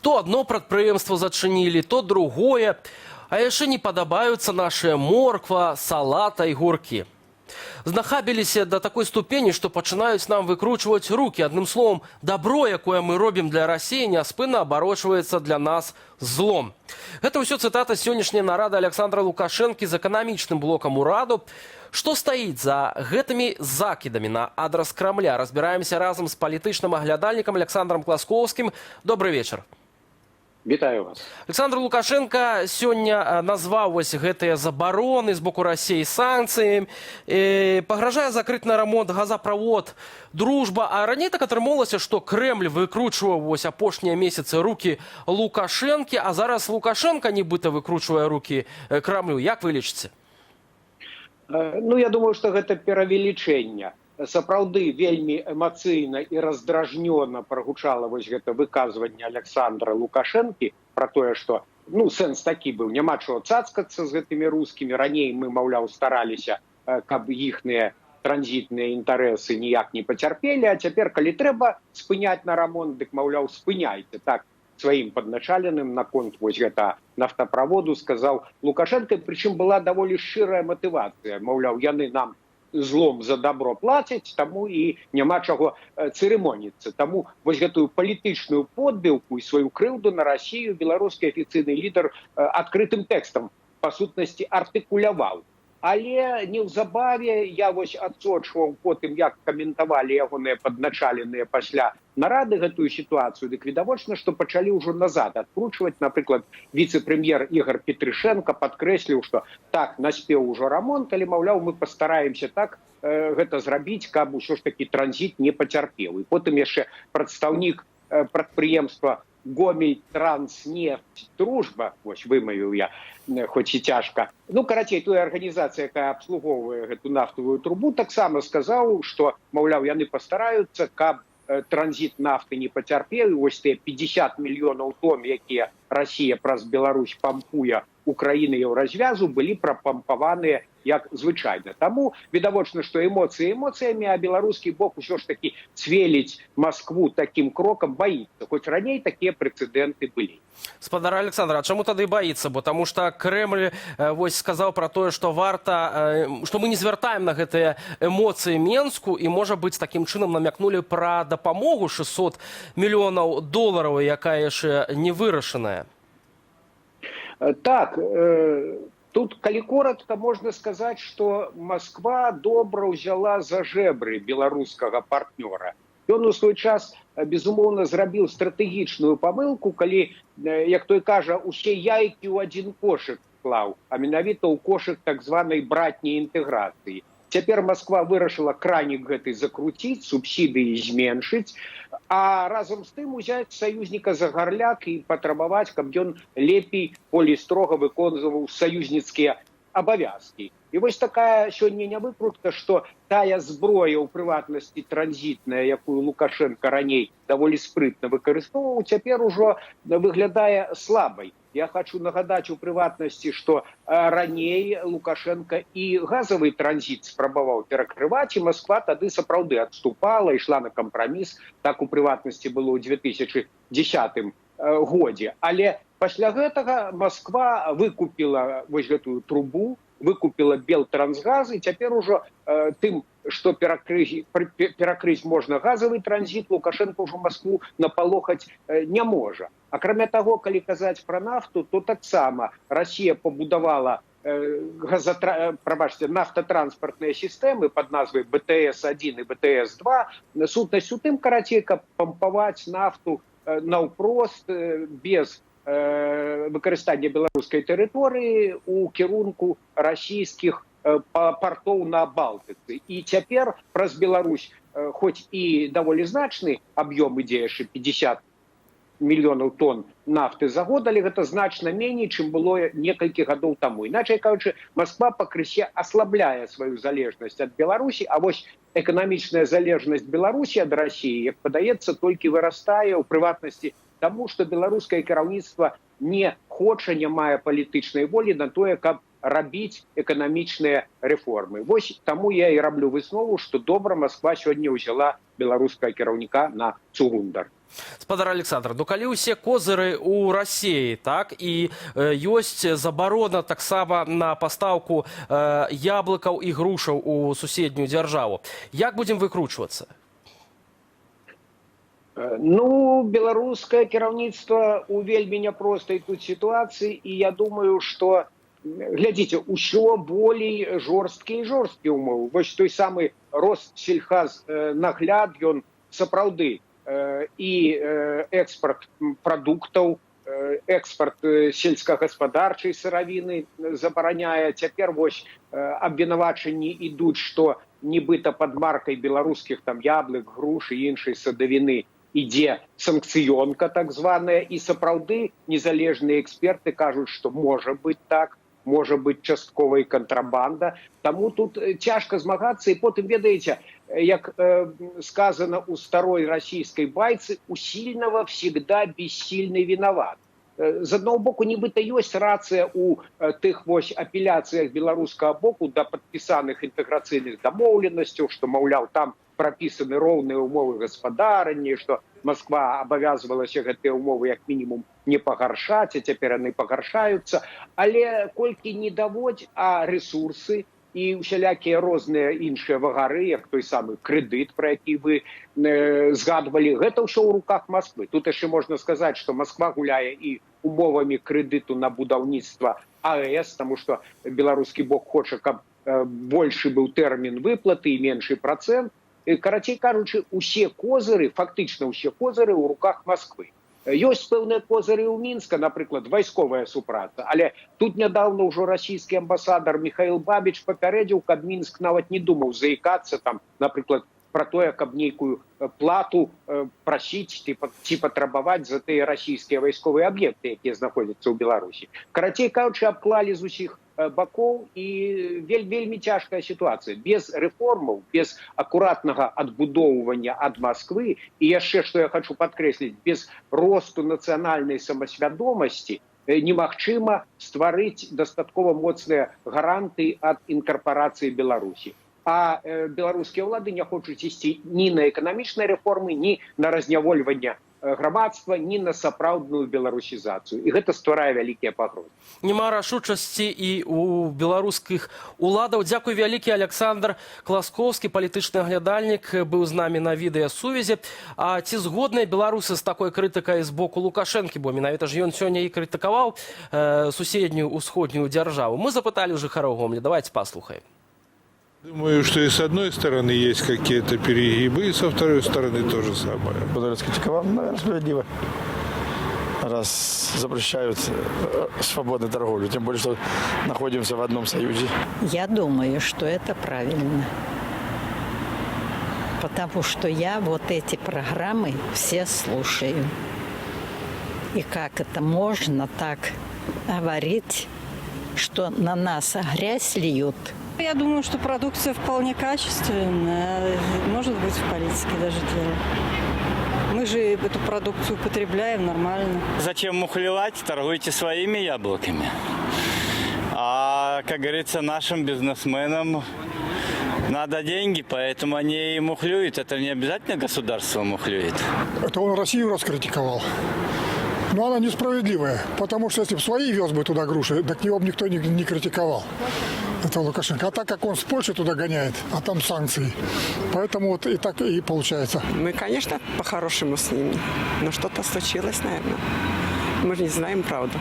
То одно прадпрыемства зачынілі, то другое. А яшчэ не падабаюцца нашыя морква, салата і гуркі. Знахабіліся до такой ступені, што пачынаюць нам выкручваць рукі. Адным словом, добро, якое мы робім для Расіі, няспынна абарочваецца для нас злом. Гэта ўсё цытата сённяшняй нарады Александра Лукашэнкі з эканамічным блокам ураду. Што стаіць за гэтымі закідамі на адрас Крамля? Разбіраемся разам з палітычным аглядальнікам Александром Класкоўскім. Добрый вечар. Вітаю вас. Александр Лукашенко сёння назваў вось гэтыя забароны з боку Расіі санкцыямі, пагражае закрыць на рамонт газаправод «Дружба». А раней так атрымалася, што Крэмль выкручваў вось апошнія месяцы рукі Лукашэнкі, а зараз Лукашенко нібыта выкручвае рукі Крамлю. Як вы лічыце? Ну, я думаю, што гэта перавелічэнне. Сапраўды вельмі эмацыйна і раздражнёна прагучала вось гэта выказванне Александра Лукашэнкі пра тое, што сэнс такі быў, няма чаго цацкацца з гэтымі рускімі. Раней мы, маўляў, стараліся, каб іхныя транзітныя інтарэсы ніяк не пацярпелі, а цяпер, калі трэба спыняць на рамонт, дык, маўляў, спыняйце. Так сваім падначаленым наконт вось гэта нафтаправоду сказаў Лукашэнка, прычым была даволі шчырая матывацыя. Маўляў, яны нам злом за добро плацяць, таму і няма чаго цырымоніцца. Таму вось гэтую палітычную подбіўку і сваю крыўду на Расію беларускі афіцыйны лідар адкрытым тэкстам па сутнасці артыкуляваў. Але неўзабаве я вось адсочваў потым, як каментавалі ягоныя падначаленыя пасля нарады гэтую сітуацыю, дык відавочна, што пачалі ўжо назад адкручваць. Напрыклад, віцэ-прэм'ер Ігор Петрышэнка падкрэсліў, што так, наспеў ужо рамонт, але, маўляў, мы пастараемся так гэта зрабіць, каб усё ж такі транзіт не пацярпеў. І потым яшчэ прадстаўнік прадпрыемства Гомель-Транснефть «Дружба», вось вымавіў я, хоць і цяжка. Карацей, тая арганізацыя, якая абслугоўвае гэту нафтавую трубу, таксама сказаў, што, маўляў, яны пастараюцца, каб транзіт нафты не пацярпеў, і вось тыя 50 мільёнаў тонн, якія Расія праз Беларусь пампуе Украіны еўразвязу, былі прапампаваныя як звычайна. Таму відавочна, што эмоцыі эмоцыямі, а беларускі бок усё ж такі цвеліць Маскву такім крокам баіцца. Хоць раней такія прэцэдэнты былі. Спадар Александр, а чаму тады баіцца? Бо таму што Крэмль вось сказаў пра тое, што варта, што мы не звяртаем на гэтыя эмоцыі Менску, і, можа быць, такім чынам намякнулі пра дапамогу 600 мільёнаў долараў, якая яшчэ не вырашаная. Так, тут, калі коротка, можна сказаць, што Масква добра ўзяла за жэбры беларускага партнёра. Ён у свой час, безумоўна, зрабіў стратэгічную памылку, калі, як той кажа, усе яйкі ў адзін кошык клаў, а менавіта ў кошык так званай братняй інтэграцыі. Цяпер Масква вырашыла кранік гэты закруціць, субсідыі зменшыць, а разам з тым узяць саюзніка за гарляк і патрабаваць, каб ён лепей, болей строга выконваў саюзніцкія абавязкі. І вось такая сёння нявыкрутка, што тая зброя, у прыватнасці транзітная, якую Лукашенко раней даволі спрытна выкарыстоўваў, цяпер ужо выглядае слабай. Я хочу нагадаць у прыватнасці, што раней Лукашенко і газавы транзіт спрабаваў перакрываць, і Масква тады сапраўды адступала, ішла на кампраміс, так у прыватнасці было ў 2010 годзе. Але пасля гэтага Масква выкупіла вось гэтую трубу, выкупіла Белтрансгаз, і цяпер ужо тым, што перакрыць можна газавы транзіт, Лукашенко ўжо Маскву напалохаць не можа. Акрамя таго, калі казаць пра нафту, то таксама Расія пабудавала нафтатранспартныя сістэмы пад назвай БТС-1 і БТС-2. Сутнасць у тым, карацей, каб пампаваць нафту наўпрост, без выкарыстання беларускай тэрыторыі у кірунку расійскіх партоў на Балтыцы. І цяпер праз Беларусь, хоць і даволі значны аб'ём ідзе яшчэ 50 мільёнаў тонн нафты за год, але гэта значна меней, чым было некалькі гадоў таму. Іначай кажучы, Масква пакрысе аслабляе сваю залежнасць ад Беларусі, а вось эканамічная залежнасць Беларусі ад Расіі, як падаецца, толькі вырастае, у прыватнасці таму, што беларускае кіраўніцтва не хоча, не мае палітычнай волі на тое, каб рабіць эканамічныя рэформы. Вось таму я і раблю выснову, што добра Масква сёння ўзяла беларускага кіраўніка на цугундар. Спадар Александр, ну калі ўсе козыры ў Расіі, так, і ёсць забарона таксама на пастаўку яблыкаў і грушаў у суседнюю дзяржаву, як будзем выкручвацца? Ну, беларускае кіраўніцтва ў вельмі няпростай тут сітуацыі, і я думаю, што, глядзіце, усё болей жорсткія і жорсткія ўмовы. Вось той самы Россельхазнагляд, ён сапраўды і экспорт прадуктаў, экспорт сельскагаспадарчай сыравіны забараняе. Цяпер вось абвінавачанні ідуць, што нібыта пад маркай беларускіх там яблык, груш і іншай садавіны ідзе санкцыёнка так званая, і сапраўды незалежныя эксперты кажуць, што можа быць так, можа быць частковая кантрабанда. Таму тут цяжка змагацца, і потым, ведаеце, як сказано у старой расійскай байцы, у сильного всегда бессильный виноват. З аднаго боку, нібыта ёсць рацыя ў тых вось апеляцыях беларускага боку да падпісаных інтэграцыйных дамоўленасцяў, што, маўляў, там прапісаны роўныя ўмовы гаспадарання, што Москва абавязвалася гэтыя ўмовы як мінімум не пагаршаць, а цяпер яны пагаршаюцца. Але колькі не даводзь, а рэсурсы і усялякія розныя іншыя вагары, як той самы крэдыт, пра які вы згадвалі, гэта ўсё ў руках Москвы. Тут яшчэ можна сказаць, што Москва гуляе і умовамі крэдыту на будаўніцтва АЭС, таму што беларускі бок хоча, каб большы быў тэрмін выплаты і меншы працэнт. Карацей кажучы, усе козыры, фактычна ўсе козыры ў руках Москвы. Ёсць пэўныя козыры ў Мінска, напрыклад, вайсковая супраца, але тут нядаўна ўжо расійскі амбасадар Михаил Бабич папярэдзіў, каб Мінск нават не думаў заікацца там, напрыклад, пра тое, каб нейкую плату прасіць ці патрабаваць за тыя расійскія вайсковыя аб'екты, якія знаходзяцца ў Беларусі. Карацей кажучы, абклалі з усіх бакоў, і вельмі цяжкая сітуацыя. Без рэформаў, без акуратнага адбудоўвання ад Москвы, і яшчэ, што я хочу падкрэсліць, без росту нацыянальнай самасвядомасці немагчыма стварыць дастаткова моцныя гаранты ад інкарпарацыі Беларусі. А беларускія ўлады не хочуць ісці ні на эканамічныя рэформы, ні на разнявольванне грамадства, ні на сапраўдную беларусізацыю. І гэта стварае вялікія пагрозы. Няма рашучасці і у беларускіх уладаў. Дзякуй вялікі. Александр Класкоўскі, палітычны аглядальнік, быў з намі на відэасувязі. А ці згодныя беларусы з такой крытыкай з боку Лукашэнкі, бо менавіта ж ён сёння і крытыкаваў суседнюю усходнюю дзяржаву? Мы запыталі ў жыхароў Гомеля. Давайте паслухаем. Думаю, что и с одной стороны есть какие-то перегибы, и со второй стороны то же самое. Буду раскритиковал, наверное, справедливо. Раз запрещают свободную торговлю, тем более, что находимся в одном союзе. Я думаю, что это правильно. Потому что я вот эти программы все слушаю. И как это можно так говорить, что на нас грязь льют? Я думаю, что продукция вполне качественная. Может быть, в политике даже дело. Мы же эту продукцию употребляем нормально. Зачем мухлевать? Торгуйте своими яблоками. А, как говорится, нашим бизнесменам надо деньги, поэтому они и мухлюют. Это не обязательно государство мухлюет. Это он Россию раскритиковал. Но она несправедливая, потому что если бы свои вез бы туда груши, так его бы никто не критиковал. Это Лукашенко. А так как он с Польши туда гоняет, а там санкции. Поэтому вот и так и получается. Мы, конечно, по-хорошему с ними. Но что-то случилось, наверное. Мы же не знаем правду.